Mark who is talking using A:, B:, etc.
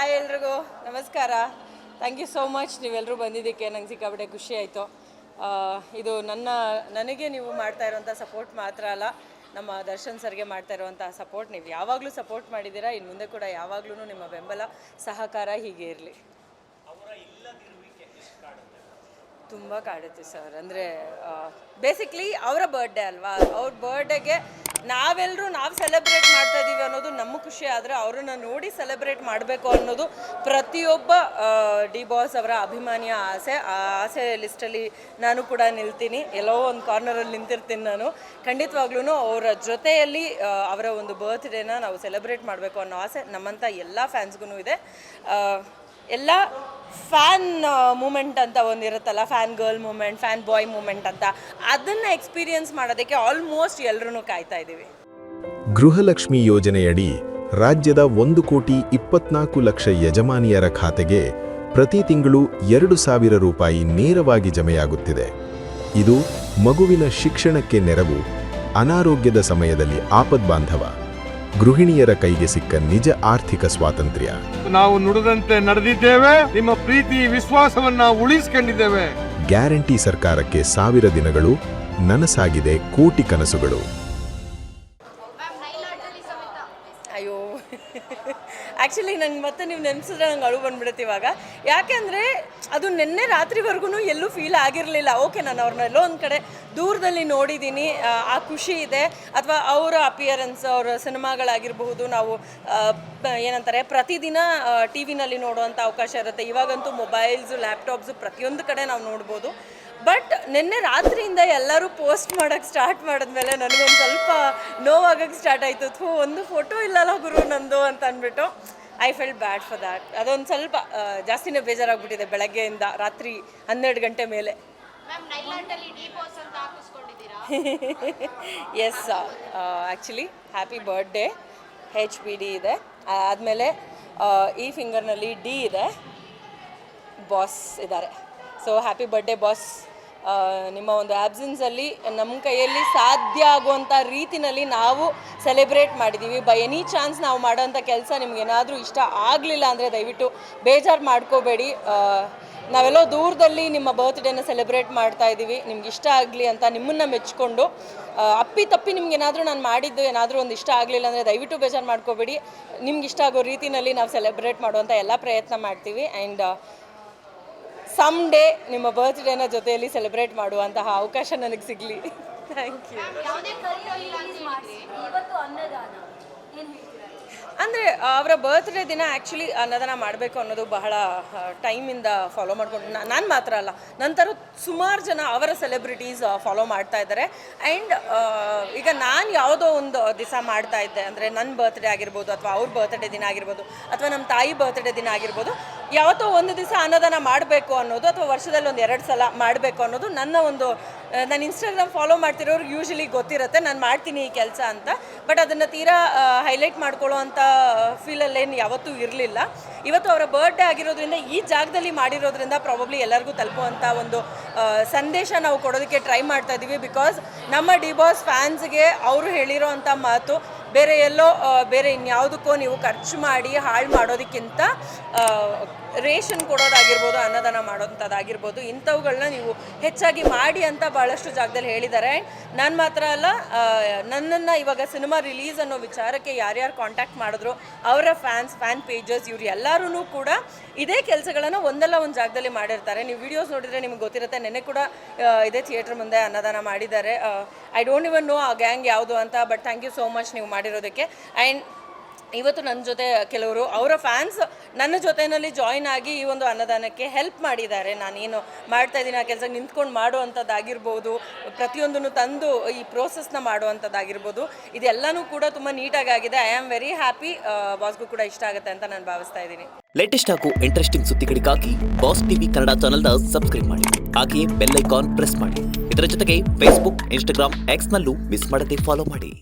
A: Hi ಎಲ್ರಿಗೂ ನಮಸ್ಕಾರ. Thank you so much ನೀವೆಲ್ಲರೂ ಬಂದಿದ್ದಕ್ಕೆ. ನಂಗೆ ಸಿಕ್ಕಾಬಿಟ್ಟೆ ಖುಷಿ ಆಯಿತು. ಇದು ನನಗೆ ನೀವು ಮಾಡ್ತಾ ಇರೋವಂಥ ಸಪೋರ್ಟ್ ಮಾತ್ರ ಅಲ್ಲ, ನಮ್ಮ ದರ್ಶನ್ ಸರ್ಗೆ ಮಾಡ್ತಾ ಇರುವಂಥ ಸಪೋರ್ಟ್. ನೀವು ಯಾವಾಗಲೂ ಸಪೋರ್ಟ್ ಮಾಡಿದ್ದೀರಾ, ಇನ್ನು ಮುಂದೆ ಕೂಡ ಯಾವಾಗಲೂ ನಿಮ್ಮ ಬೆಂಬಲ ಸಹಕಾರ ಹೀಗೆ ಇರಲಿ. ತುಂಬ ಕಾಡುತ್ತೆ ಸರ್. ಅಂದರೆ ಬೇಸಿಕ್ಲಿ ಅವರ ಬರ್ಡೇ ಅಲ್ವಾ, ಅವ್ರ ಬರ್ಡೇಗೆ ನಾವು ಸೆಲೆಬ್ರೇಟ್ ಮಾಡ್ತಾ ಇದ್ದೀವಿ ಅನ್ನೋದು ನಮ್ಮ ಖುಷಿ. ಆದರೆ ಅವರನ್ನು ನೋಡಿ ಸೆಲೆಬ್ರೇಟ್ ಮಾಡಬೇಕು ಅನ್ನೋದು ಪ್ರತಿಯೊಬ್ಬ ಡಿ ಬಾಸ್ ಅವರ ಅಭಿಮಾನಿಯ ಆಸೆ. ಆ ಆಸೆ ಲಿಸ್ಟಲ್ಲಿ ನಾನು ಕೂಡ ನಿಲ್ತೀನಿ, ಎಲ್ಲೋ ಒಂದು ಕಾರ್ನರಲ್ಲಿ ನಿಂತಿರ್ತೀನಿ ನಾನು. ಖಂಡಿತವಾಗ್ಲೂ ಅವರ ಜೊತೆಯಲ್ಲಿ ಅವರ ಒಂದು ಬರ್ತ್ಡೇನ ನಾವು ಸೆಲೆಬ್ರೇಟ್ ಮಾಡಬೇಕು ಅನ್ನೋ ಆಸೆ ನಮ್ಮಂಥ ಎಲ್ಲ ಫ್ಯಾನ್ಸ್ಗೂ ಇದೆ. ಎಲ್ಲ ಫ್ಯಾನ್ ಮೂಮೆಂಟ್ ಅಂತ ಒಂದಿರುತ್ತಲ್ಲ, ಫ್ಯಾನ್ ಗರ್ಲ್ ಮೂಮೆಂಟ್, ಫ್ಯಾನ್ ಬಾಯ್ ಮೂಮೆಂಟ್ ಅಂತ, ಅದನ್ನು ಎಕ್ಸ್ಪೀರಿಯನ್ಸ್ ಮಾಡೋದಕ್ಕೆ ಆಲ್ಮೋಸ್ಟ್ ಎಲ್ಲರೂ ಕಾಯ್ತಾ ಇದ್ದೀವಿ.
B: ಗೃಹಲಕ್ಷ್ಮಿ ಯೋಜನೆಯಡಿ ರಾಜ್ಯದ 1,24,00,000 ಯಜಮಾನಿಯರ ಖಾತೆಗೆ ಪ್ರತಿ ತಿಂಗಳು 2,000 ರೂಪಾಯಿ ನೇರವಾಗಿ ಜಮೆಯಾಗುತ್ತಿದೆ. ಇದು ಮಗುವಿನ ಶಿಕ್ಷಣಕ್ಕೆ ನೆರವು, ಅನಾರೋಗ್ಯದ ಸಮಯದಲ್ಲಿ ಆಪದ್ಬಾಂಧವ, ಗೃಹಿಣಿಯರ ಕೈಗೆ ಸಿಕ್ಕ ನಿಜ ಆರ್ಥಿಕ ಸ್ವಾತಂತ್ರ್ಯ.
C: ನಾವು ನುಡಿದಂತೆ ನಡೆದಿದ್ದೇವೆ, ನಿಮ್ಮ ಪ್ರೀತಿ ವಿಶ್ವಾಸವನ್ನ ಉಳಿಸಿಕೊಂಡಿದ್ದೇವೆ.
B: ಗ್ಯಾರಂಟಿ ಸರ್ಕಾರಕ್ಕೆ 1000 ದಿನಗಳು, ನನಸಾಗಿದೆ ಕೋಟಿ ಕನಸುಗಳು.
A: ಅಯ್ಯೋ ಆ್ಯಕ್ಚುಲಿ ನಂಗೆ ಮತ್ತೆ ನೀವು ನೆನೆಸಿದ್ರೆ ನಂಗೆ ಅಳು ಬಂದ್ಬಿಡುತ್ತೆ ಇವಾಗ. ಯಾಕೆಂದರೆ ಅದು ನಿನ್ನೆ ರಾತ್ರಿವರೆಗೂ ಎಲ್ಲೂ ಫೀಲ್ ಆಗಿರಲಿಲ್ಲ. ಓಕೆ, ನಾನು ಅವ್ರನ್ನ ಎಲ್ಲೋ ಒಂದು ಕಡೆ ದೂರದಲ್ಲಿ ನೋಡಿದ್ದೀನಿ, ಆ ಖುಷಿ ಇದೆ. ಅಥವಾ ಅವರ ಅಪಿಯರೆನ್ಸ್, ಅವರ ಸಿನಿಮಾಗಳಾಗಿರಬಹುದು, ನಾವು ಏನಂತಾರೆ ಪ್ರತಿದಿನ ಟಿ ವಿನಲ್ಲಿ ನೋಡುವಂಥ ಅವಕಾಶ ಇರುತ್ತೆ. ಇವಾಗಂತೂ ಮೊಬೈಲ್ಸು, ಲ್ಯಾಪ್ಟಾಪ್ಸು ಪ್ರತಿಯೊಂದು ಕಡೆ ನಾವು ನೋಡ್ಬೋದು. ಬಟ್ ನಿನ್ನೆ ರಾತ್ರಿಯಿಂದ ಎಲ್ಲರೂ ಪೋಸ್ಟ್ ಮಾಡೋಕ್ಕೆ ಸ್ಟಾರ್ಟ್ ಮಾಡಿದ್ಮೇಲೆ ನನಗೊಂದು ಸ್ವಲ್ಪ ನೋವಾಗಕ್ಕೆ ಸ್ಟಾರ್ಟ್ ಆಯಿತು. ಒಂದು ಫೋಟೋ ಇಲ್ಲಲ್ಲ ಗುರು ನಂದು ಅಂತ ಅಂದ್ಬಿಟ್ಟು I felt bad for that. ಅದೊಂದು ಸ್ವಲ್ಪ ಜಾಸ್ತಿನೇ ಬೇಜಾರಾಗ್ಬಿಟ್ಟಿದೆ ಬೆಳಗ್ಗೆಯಿಂದ ರಾತ್ರಿ 12 ಗಂಟೆ ಮೇಲೆ. Yes, actually happy birthday HBD ಇದೆ, ಆದಮೇಲೆ ಈ ಫಿಂಗರ್ನಲ್ಲಿ D ಇದೆ, ಬಾಸ್ ಇದ್ದಾರೆ. So happy birthday boss. ನಿಮ್ಮ ಒಂದು ಆಬ್ಸೆನ್ಸಲ್ಲಿ ನಮ್ಮ ಕೈಯಲ್ಲಿ ಸಾಧ್ಯ ಆಗುವಂಥ ರೀತಿಯಲ್ಲಿ ನಾವು ಸೆಲೆಬ್ರೇಟ್ ಮಾಡಿದ್ದೀವಿ. ಬೈ ಎನಿ ಚಾನ್ಸ್ ನಾವು ಮಾಡೋಂಥ ಕೆಲಸ ನಿಮ್ಗೇನಾದರೂ ಇಷ್ಟ ಆಗಲಿಲ್ಲ ಅಂದರೆ ದಯವಿಟ್ಟು ಬೇಜಾರು ಮಾಡ್ಕೋಬೇಡಿ. ನಾವೆಲ್ಲೋ ದೂರದಲ್ಲಿ ನಿಮ್ಮ ಬರ್ತ್ಡೇನ ಸೆಲೆಬ್ರೇಟ್ ಮಾಡ್ತಾ ಇದ್ದೀವಿ. ನಿಮ್ಗೆ ಇಷ್ಟ ಆಗಲಿ ಅಂತ ನಿಮ್ಮನ್ನು ಮೆಚ್ಚಿಕೊಂಡು, ಅಪ್ಪಿ ನಿಮ್ಗೇನಾದರೂ ನಾನು ಮಾಡಿದ್ದು ಏನಾದರೂ ಒಂದು ಇಷ್ಟ ಆಗಲಿಲ್ಲ ಅಂದರೆ ದಯವಿಟ್ಟು ಬೇಜಾರು ಮಾಡ್ಕೋಬೇಡಿ. ನಿಮ್ಗೆ ಇಷ್ಟ ಆಗೋ ರೀತಿಯಲ್ಲಿ ನಾವು ಸೆಲೆಬ್ರೇಟ್ ಮಾಡುವಂಥ ಎಲ್ಲ ಪ್ರಯತ್ನ ಮಾಡ್ತೀವಿ. ಆ್ಯಂಡ್ ಸಮ್ ಡೇ ನಿಮ್ಮ ಬರ್ತ್ಡೇನ ಜೊತೆಯಲ್ಲಿ ಸೆಲೆಬ್ರೇಟ್ ಮಾಡುವಂತಹ ಅವಕಾಶ ನನಗೆ ಸಿಗಲಿ. Thank you. ಅಂದರೆ ಅವರ ಬರ್ತ್ಡೇ ದಿನ ಆ್ಯಕ್ಚುಲಿ ಅನ್ನದಾನ ಮಾಡಬೇಕು ಅನ್ನೋದು ಬಹಳ ಟೈಮಿಂದ ಫಾಲೋ ಮಾಡ್ಕೊಂಡು, ನಾನು ಮಾತ್ರ ಅಲ್ಲ, ನಂತರ ಸುಮಾರು ಜನ ಅವರ ಸೆಲೆಬ್ರಿಟೀಸ್ ಫಾಲೋ ಮಾಡ್ತಾ ಇದ್ದಾರೆ. ಆ್ಯಂಡ್ ಈಗ ನಾನು ಯಾವುದೋ ಒಂದು ದಿವಸ ಮಾಡ್ತಾ ಇದ್ದೆ ಅಂದರೆ ನನ್ನ ಬರ್ತ್ಡೇ ಆಗಿರ್ಬೋದು, ಅಥವಾ ಅವ್ರ ಬರ್ತ್ಡೇ ದಿನ ಆಗಿರ್ಬೋದು, ಅಥವಾ ನಮ್ಮ ತಾಯಿ ಬರ್ತ್ಡೇ ದಿನ ಆಗಿರ್ಬೋದು, ಯಾವತ್ತೋ ಒಂದು ದಿವಸ ಅನ್ನದಾನ ಮಾಡಬೇಕು ಅನ್ನೋದು, ಅಥವಾ ವರ್ಷದಲ್ಲಿ 1-2 ಸಲ ಮಾಡಬೇಕು ಅನ್ನೋದು ನನ್ನ ಒಂದು, ನಾನು ಇನ್ಸ್ಟಾಗ್ರಾಮ್ ಫಾಲೋ ಮಾಡ್ತಿರೋರು ಯೂಶಲಿ ಗೊತ್ತಿರುತ್ತೆ ನಾನು ಮಾಡ್ತೀನಿ ಈ ಕೆಲಸ ಅಂತ. ಬಟ್ ಅದನ್ನು ತೀರಾ ಹೈಲೈಟ್ ಮಾಡ್ಕೊಳ್ಳೋ ಅಂಥ ಫೀಲಲ್ಲೇನು ಯಾವತ್ತೂ ಇರಲಿಲ್ಲ. ಇವತ್ತು ಅವರ ಬರ್ಡೇ ಆಗಿರೋದ್ರಿಂದ, ಈ ಜಾಗದಲ್ಲಿ ಮಾಡಿರೋದ್ರಿಂದ ಪ್ರಾಬಬ್ಲಿ ಎಲ್ಲರಿಗೂ ತಲುಪುವಂಥ ಒಂದು ಸಂದೇಶ ನಾವು ಕೊಡೋದಕ್ಕೆ ಟ್ರೈ ಮಾಡ್ತಾ ಇದ್ದೀವಿ. ಬಿಕಾಸ್ ನಮ್ಮ ಡಿ ಬಾಸ್ ಫ್ಯಾನ್ಸ್ಗೆ ಅವರು ಹೇಳಿರೋ ಅಂಥ ಮಾತು, ಬೇರೆ ಎಲ್ಲೋ ಬೇರೆ ಇನ್ಯಾವುದಕ್ಕೋ ನೀವು ಖರ್ಚು ಮಾಡಿ ಹಾಳು ಮಾಡೋದಕ್ಕಿಂತ ರೇಷನ್ ಕೊಡೋದಾಗಿರ್ಬೋದು, ಅನ್ನದಾನ ಮಾಡೋಂಥದ್ದಾಗಿರ್ಬೋದು, ಇಂಥವುಗಳನ್ನ ನೀವು ಹೆಚ್ಚಾಗಿ ಮಾಡಿ ಅಂತ ಭಾಳಷ್ಟು ಜಾಗದಲ್ಲಿ ಹೇಳಿದ್ದಾರೆ. ನಾನು ಮಾತ್ರ ಅಲ್ಲ, ನನ್ನನ್ನು ಇವಾಗ ಸಿನಿಮಾ ರಿಲೀಸ್ ಅನ್ನೋ ವಿಚಾರಕ್ಕೆ ಯಾರ್ಯಾರು ಕಾಂಟ್ಯಾಕ್ಟ್ ಮಾಡಿದ್ರು, ಅವರ ಫ್ಯಾನ್ ಪೇಜಸ್, ಇವ್ರು ಎಲ್ಲರೂ ಕೂಡ ಇದೇ ಕೆಲಸಗಳನ್ನು ಒಂದಲ್ಲ ಒಂದು ಜಾಗದಲ್ಲಿ ಮಾಡಿರ್ತಾರೆ. ನೀವು ವಿಡಿಯೋಸ್ ನೋಡಿದರೆ ನಿಮ್ಗೆ ಗೊತ್ತಿರುತ್ತೆ. ನೆನ್ನೆ ಕೂಡ ಇದೇ ಥಿಯೇಟ್ರ್ ಮುಂದೆ ಅನ್ನದಾನ ಮಾಡಿದ್ದಾರೆ. ಐ ಡೋಂಟ್ ಇವನ್ ನೋ ಆ ಗ್ಯಾಂಗ್ ಯಾವುದು ಅಂತ, but thank you so much ನೀವು ಮಾಡಿರೋದಕ್ಕೆ. ಆ್ಯಂಡ್ ಇವತ್ತು ನನ್ನ ಜೊತೆ ಕೆಲವರು ಅವರ ಫ್ಯಾನ್ಸ್ ನನ್ನ ಜೊತೆಯಲ್ಲಿ ಜಾಯ್ನ್ ಆಗಿ ಈ ಒಂದು ಅನ್ನದಾನಕ್ಕೆ ಹೆಲ್ಪ್ ಮಾಡಿದ್ದಾರೆ. ನಾನೇನು ಮಾಡ್ತಾಯಿದ್ದೀನಿ ಆ ಕೆಲಸ ನಿಂತ್ಕೊಂಡು ಮಾಡುವಂಥದ್ದಾಗಿರ್ಬೋದು, ಪ್ರತಿಯೊಂದನ್ನು ತಂದು ಈ ಪ್ರೋಸೆಸ್ನ ಮಾಡುವಂಥದ್ದಾಗಿರ್ಬೋದು, ಇದೆಲ್ಲನೂ ಕೂಡ ತುಂಬ ನೀಟಾಗಿ ಆಗಿದೆ. I am very happy. ಬಾಸ್ಗೂ ಕೂಡ ಇಷ್ಟ ಆಗುತ್ತೆ ಅಂತ ನಾನು ಭಾವಿಸ್ತಾ ಇದ್ದೀನಿ.
D: ಲೇಟೆಸ್ಟ್ ಹಾಗೂ ಇಂಟ್ರೆಸ್ಟಿಂಗ್ ಸುದ್ದಿಗಳಿಗಾಗಿ ಬಾಸ್ ಟಿವಿ ಕನ್ನಡ ಚಾನೆಲ್ನ ಸಬ್ಸ್ಕ್ರೈಬ್ ಮಾಡಿ, ಹಾಗೆಯೇ ಬೆಲ್ ಐಕಾನ್ ಪ್ರೆಸ್ ಮಾಡಿ. ಇದರ ಜೊತೆಗೆ ಫೇಸ್ಬುಕ್, ಇನ್ಸ್ಟಾಗ್ರಾಮ್, ಎಕ್ಸ್ನಲ್ಲೂ ಮಿಸ್ ಮಾಡದೆ ಫಾಲೋ ಮಾಡಿ.